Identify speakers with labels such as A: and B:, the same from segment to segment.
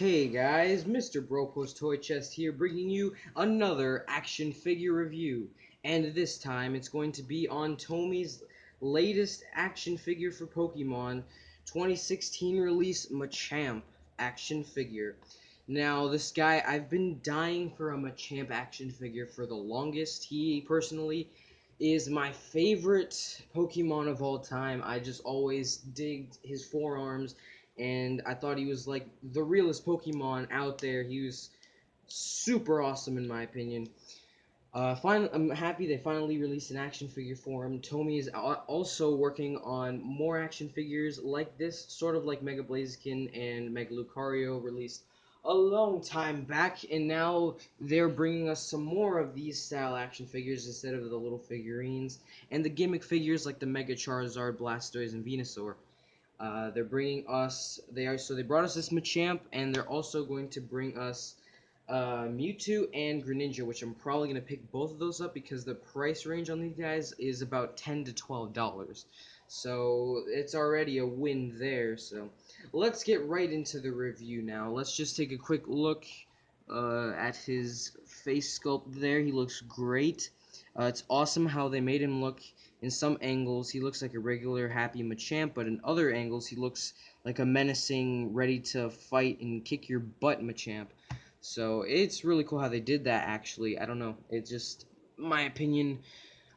A: Hey guys, Mr. Bropo's Toy Chest here, bringing you another action figure review. And this time it's going to be on Tomy's latest action figure for Pokemon, 2016 release Machamp action figure. Now, this guy, I've been dying for a Machamp action figure for the longest. He personally is my favorite Pokemon of all time. I just always digged his forearms, and I thought he was like the realest Pokemon out there. He was super awesome in my opinion. I'm happy they finally released an action figure for him. Tomy is also working on more action figures like this, sort of like Mega Blaziken and Mega Lucario released a long time back, and now they're bringing us some more of these style action figures instead of the little figurines and the gimmick figures like the Mega Charizard, Blastoise, and Venusaur. They're bringing us. They brought us this Machamp, and they're also going to bring us Mewtwo and Greninja, which I'm probably gonna pick both of those up because the price range on these guys is about $10 to $12. So it's already a win there. So let's get right into the review now. Let's just take a quick look at his face sculpt there. He looks great. It's awesome how they made him look. In some angles, he looks like a regular happy Machamp, but in other angles, he looks like a menacing, ready to fight and kick your butt Machamp. So it's really cool how they did that, actually. I don't know. It just, my opinion,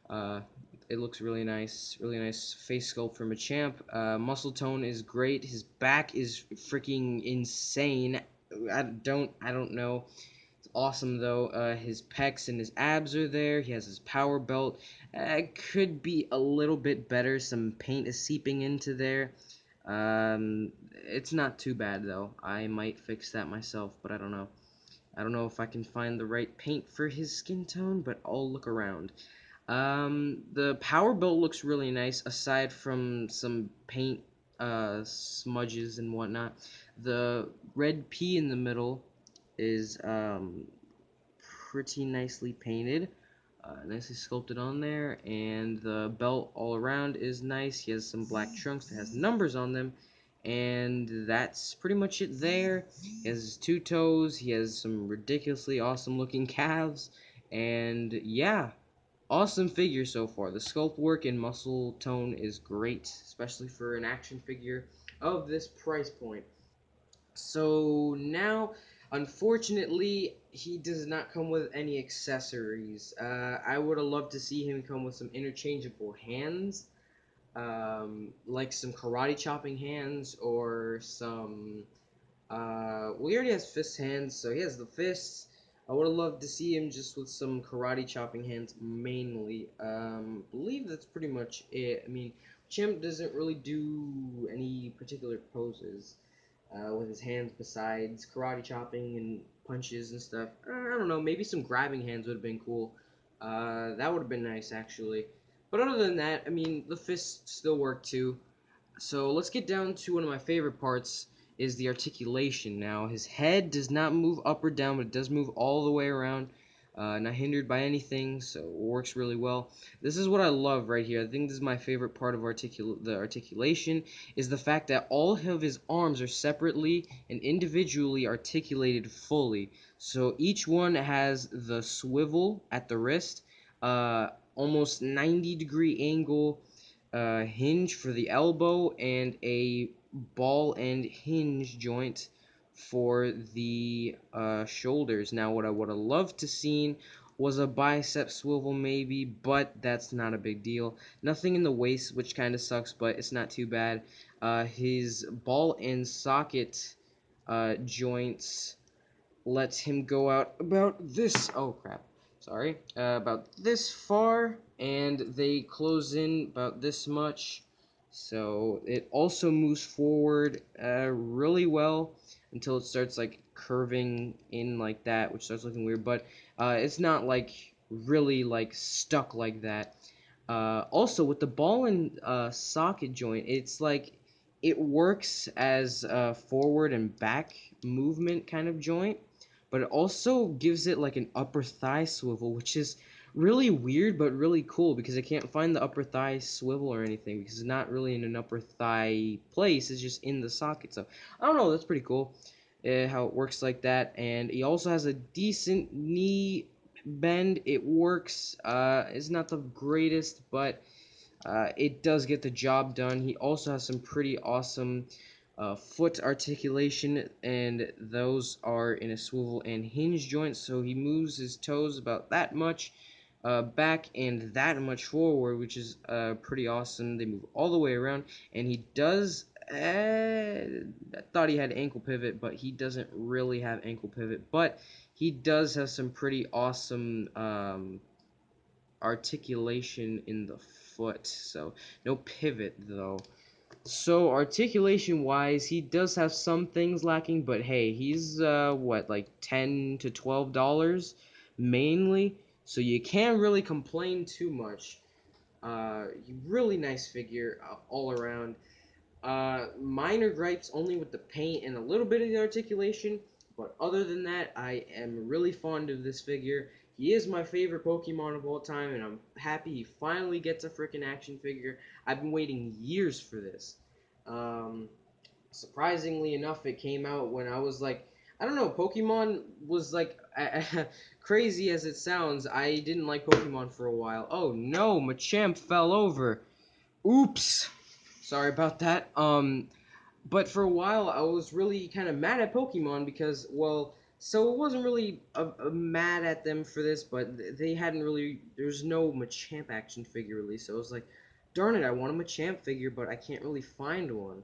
A: uh, it looks really nice. Really nice face sculpt for Machamp. Muscle tone is great. His back is freaking insane. I don't know. It's awesome though. His pecs and his abs are there. He has his power belt. It could be a little bit better. Some paint is seeping into there. It's not too bad though. I might fix that myself, but I don't know. I don't know if I can find the right paint for his skin tone, but I'll look around. The power belt looks really nice, aside from some paint smudges and whatnot. The red P in the middle is pretty nicely painted, nicely sculpted on there, and the belt all around is nice. He has some black trunks that has numbers on them, and that's pretty much it there. He has his two toes, he has some ridiculously awesome looking calves, and yeah, awesome figure so far. The sculpt work and muscle tone is great, especially for an action figure of this price point. So now, unfortunately, he does not come with any accessories. I would have loved to see him come with some interchangeable hands, like some karate chopping hands or some. Well, he already has fist hands, so he has the fists. I would have loved to see him just with some karate chopping hands mainly. Believe that's pretty much it. I mean, Chimp doesn't really do any particular poses with his hands besides karate chopping and punches and stuff. I don't know, maybe some grabbing hands would have been cool. That would have been nice, actually. But other than that, I mean, the fists still work too. So let's get down to one of my favorite parts is the articulation. Now, his head does not move up or down, but it does move all the way around. Not hindered by anything, so it works really well. This is what I love right here. I think this is my favorite part of the articulation is the fact that all of his arms are separately and individually articulated fully. So each one has the swivel at the wrist, almost 90-degree angle hinge for the elbow, and a ball and hinge joint for the shoulders. Now, what I would have loved to seen was a bicep swivel maybe, but that's not a big deal. Nothing in the waist, which kind of sucks, but it's not too bad. His ball and socket joints lets him go out about this. Oh crap. Sorry. About this far, and they close in about this much. So it also moves forward really well until it starts like curving in like that, which starts looking weird. But it's not like really like stuck like that. Also, with the ball and socket joint, it's like it works as a forward and back movement kind of joint, but it also gives it like an upper thigh swivel, which is really weird but really cool because I can't find the upper thigh swivel or anything because it's not really in an upper thigh place, it's just in the socket. So I don't know, that's pretty cool. how it works like that. And he also has a decent knee bend. It works. It's not the greatest, but it does get the job done. He also has some pretty awesome foot articulation, and those are in a swivel and hinge joint, so he moves his toes about that much back and that much forward, which is pretty awesome. They move all the way around, and he does. I thought he had ankle pivot, but he doesn't really have ankle pivot. But he does have some pretty awesome articulation in the foot. So no pivot though. So articulation wise, he does have some things lacking, but hey, he's what, like $10 to $12 mainly, so you can't really complain too much. Really nice figure all around. Minor gripes only with the paint and a little bit of the articulation, but other than that, I am really fond of this figure. He is my favorite Pokemon of all time, and I'm happy he finally gets a freaking action figure. I've been waiting years for this. Um, Surprisingly enough, it came out when I was like, I don't know, Pokemon was like, crazy as it sounds, I didn't like Pokemon for a while. Oh no, Machamp fell over. Oops. Sorry about that. But for a while, I was really kind of mad at Pokemon because, well, so it wasn't really mad at them for this, but they hadn't really. There's no Machamp action figure release, so I was like, darn it, I want a Machamp figure, but I can't really find one.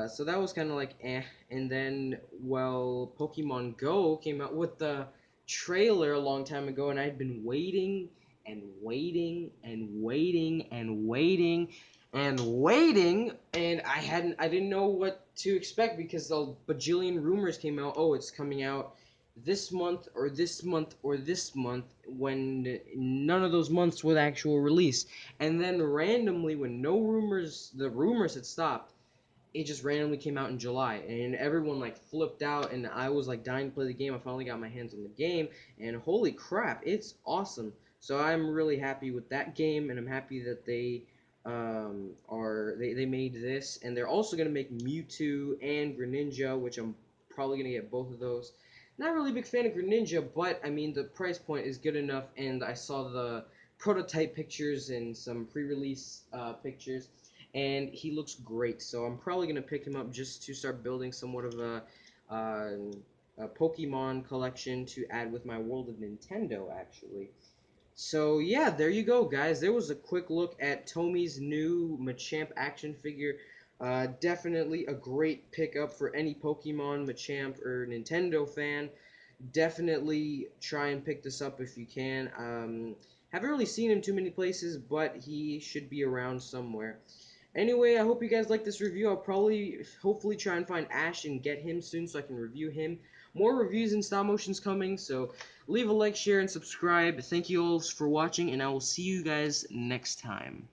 A: So that was kind of like eh. And then, well, Pokemon Go came out with the trailer a long time ago, and I'd been waiting and waiting and waiting and waiting and waiting, and I didn't know what to expect because a bajillion rumors came out. Oh, it's coming out this month or this month or this month, when none of those months were the actual release. And then randomly, when no rumors, the rumors had stopped, it just randomly came out in July, and everyone like flipped out, and I was like dying to play the game. I finally got my hands on the game, and holy crap, it's awesome. So I'm really happy with that game, and I'm happy that they made this, and they're also gonna make Mewtwo and Greninja, which I'm probably gonna get both of those. Not really a big fan of Greninja, but I mean the price point is good enough, and I saw the prototype pictures and some pre-release pictures, and he looks great. So I'm probably gonna pick him up just to start building somewhat of a Pokemon collection to add with my World of Nintendo, actually. So yeah, there you go, guys. There was a quick look at Tomy's new Machamp action figure. Definitely a great pickup for any Pokemon, Machamp, or Nintendo fan. Definitely try and pick this up if you can. Haven't really seen him too many places, but he should be around somewhere. Anyway, I hope you guys like this review. I'll probably, hopefully, try and find Ash and get him soon so I can review him. More reviews and stop motions coming, so leave a like, share, and subscribe. Thank you all for watching, and I will see you guys next time.